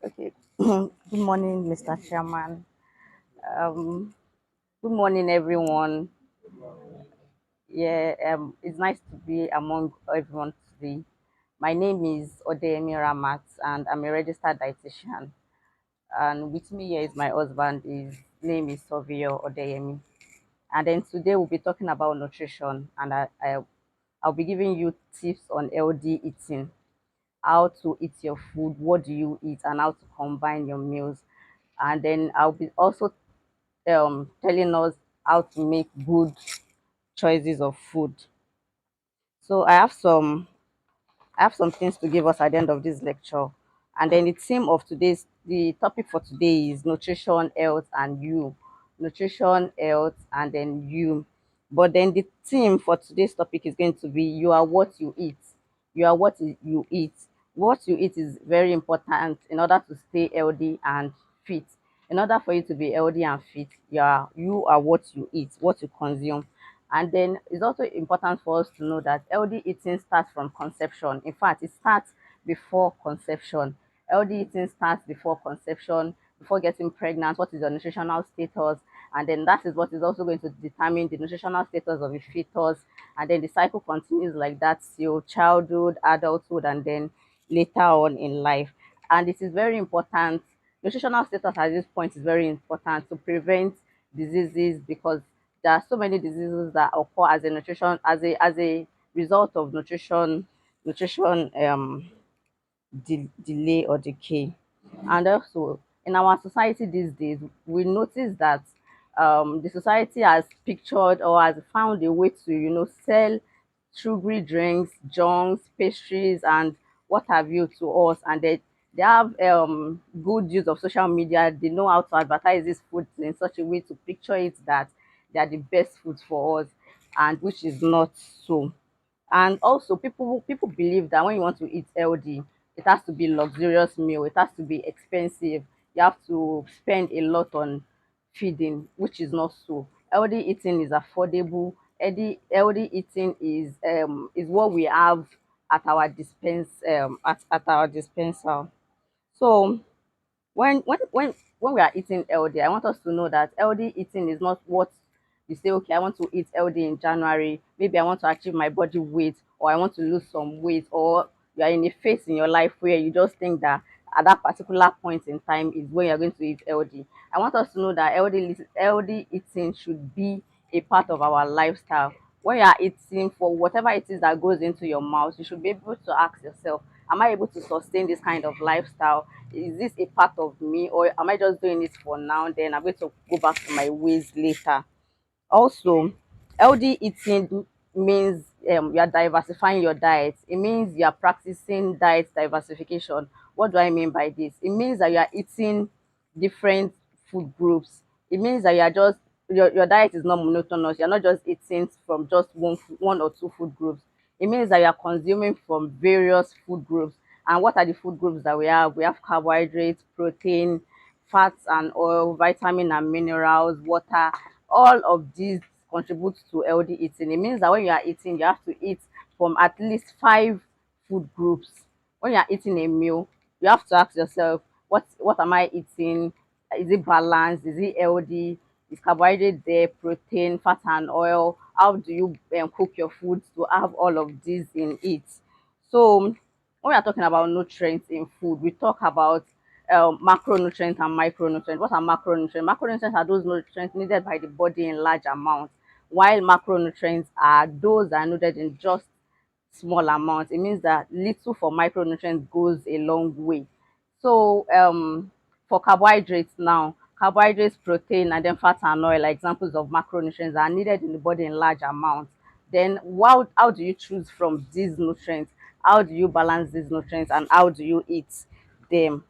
Okay. Good morning, Mr. Chairman. Um, Good morning, everyone. Yeah, it's nice to be among everyone today. My name is Odeyemi Rahmat, and I'm a registered dietitian. And with me here is my husband. His name is Sovio Odeyemi. And then today we'll be talking about nutrition, and I'll be giving you tips on healthy eating, how to eat your food, what do you eat, and how to combine your meals. And then I'll be also telling us how to make good choices of food. So I have some things to give us at the end of this lecture. And then the topic for today is nutrition, health, and you. Nutrition, health, and then you. But then the theme for today's topic is going to be you are what you eat. You are what you eat. What you eat is very important in order to stay healthy and fit. In order for you to be healthy and fit, you are what you eat, what you consume. And then it's also important for us to know that healthy eating starts from conception. In fact, it starts before conception. Healthy eating starts before conception, before getting pregnant. What is your nutritional status? And then that is what is also going to determine the nutritional status of a fetus. And then the cycle continues like that till childhood, adulthood, and then later on in life. And it is very important. Nutritional status at this point is very important to prevent diseases because there are so many diseases that occur as a nutrition as a result of nutrition delay or decay. And also in our society these days, we notice that the society has pictured or has found a way to sell sugary drinks, junks, pastries, and what have you to us. And they have good use of social media. They know how to advertise these foods in such a way to picture it that they are the best foods for us, and which is not so. And also, people believe that when you want to eat healthy, it has to be luxurious meal. It has to be expensive. You have to spend a lot on feeding, which is not so. Healthy eating is affordable. Healthy eating is what we have at our dispenser. So when we are eating healthy, I want us to know that healthy eating is not what you say, okay, I want to eat healthy in January. Maybe I want to achieve my body weight, or I want to lose some weight, or you are in a phase in your life where you just think that at that particular point in time is when you're going to eat healthy. I want us to know that healthy eating should be a part of our lifestyle. When you are eating, for whatever it is that goes into your mouth, you should be able to ask yourself, am I able to sustain this kind of lifestyle? Is this a part of me, or am I just doing it for now, then I'm going to go back to my ways later? Also, healthy eating means you are diversifying your diet. It means you are practicing diet diversification. What do I mean by this? It means that you are eating different food groups. It means that you are just your diet is not monotonous. You're not just eating from just one or two food groups. It means that you are consuming from various food groups. And what are the food groups that we have? We have carbohydrates, protein, fats and oil, vitamin and minerals, water. All of these contribute to healthy eating. It means that when you are eating, you have to eat from at least five food groups. When you are eating a meal, you have to ask yourself, what am I eating? Is it balanced? Is it healthy? Is carbohydrate there, protein, fat and oil? How do you cook your food to have all of these in it? So when we are talking about nutrients in food, we talk about macronutrients and micronutrients. What are macronutrients? Macronutrients are those nutrients needed by the body in large amounts, while macronutrients are those that are needed in just small amounts. It means that little for micronutrients goes a long way. So for carbohydrates now, carbohydrates, protein, and then fat and oil are examples of macronutrients that are needed in the body in large amounts. Then how do you choose from these nutrients? How do you balance these nutrients, and how do you eat them?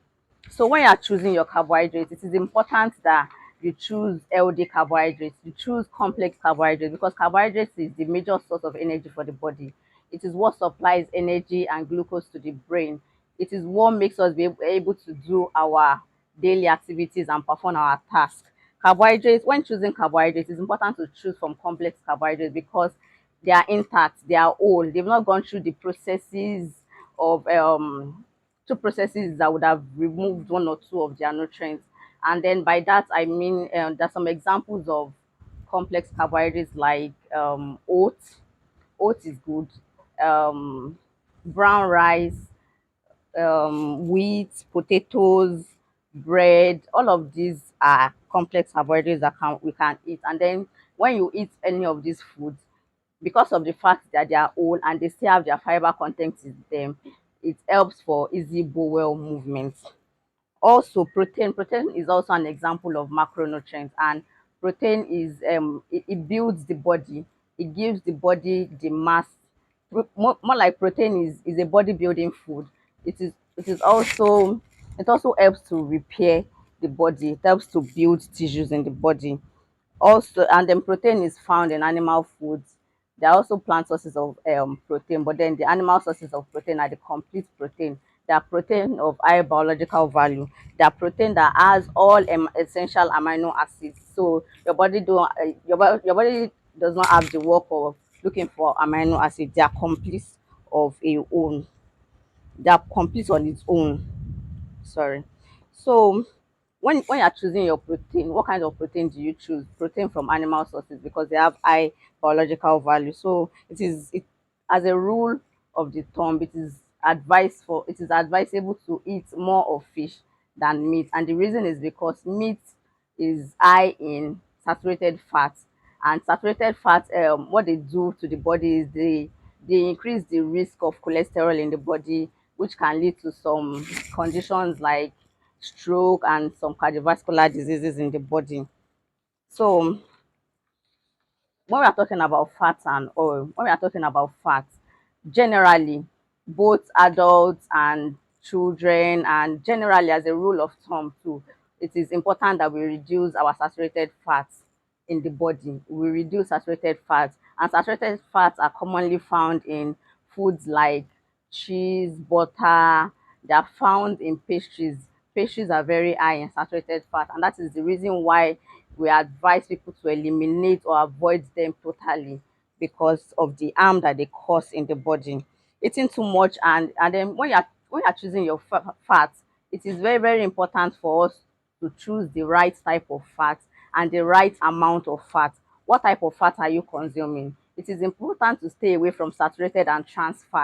So when you are choosing your carbohydrates, it is important that you choose healthy carbohydrates, you choose complex carbohydrates, because carbohydrates is the major source of energy for the body. It is what supplies energy and glucose to the brain. It is what makes us be able to do our daily activities and perform our tasks. Carbohydrates, when choosing carbohydrates, it's important to choose from complex carbohydrates because they are intact, they are whole, they've not gone through the processes of two processes that would have removed one or two of their nutrients. And then by that I mean there's some examples of complex carbohydrates like oats. Oats is good. Um, Brown rice, wheat, potatoes, bread. All of these are complex carbohydrates that we can eat. And then when you eat any of these foods, because of the fact that they are old and they still have their fiber content in them, it helps for easy bowel movement. Also, protein is also an example of macronutrients, and protein is it builds the body, it gives the body the mass. More like protein is a bodybuilding food. It is also, it also helps to repair the body, it helps to build tissues in the body. Also, and then protein is found in animal foods. There are also plant sources of protein, but then the animal sources of protein are the complete protein. They are protein of high biological value. They are protein that has all essential amino acids. So your body don't your body does not have the work of looking for amino acids. They are complete of a own. They are complete on its own. Sorry. So when you're choosing your protein, what kind of protein do you choose? Protein from animal sources because they have high biological value. So it as a rule of the thumb, it is advisable to eat more of fish than meat. And the reason is because meat is high in saturated fats. And saturated fats, what they do to the body is they increase the risk of cholesterol in the body, which can lead to some conditions like stroke and some cardiovascular diseases in the body. So when we are talking about fat and oil, when we are talking about fat, generally, both adults and children, and generally as a rule of thumb too, it is important that we reduce our saturated fats in the body. We reduce saturated fats, and saturated fats are commonly found in foods like cheese, butter. They are found in pastries. Pastries are very high in saturated fat, and that is the reason why we advise people to eliminate or avoid them totally because of the harm that they cause in the body. Eating too much, and then when you're choosing your fat, it is very very important for us to choose the right type of fat and the right amount of fat. What type of fat are you consuming? It is important to stay away from saturated and trans fat.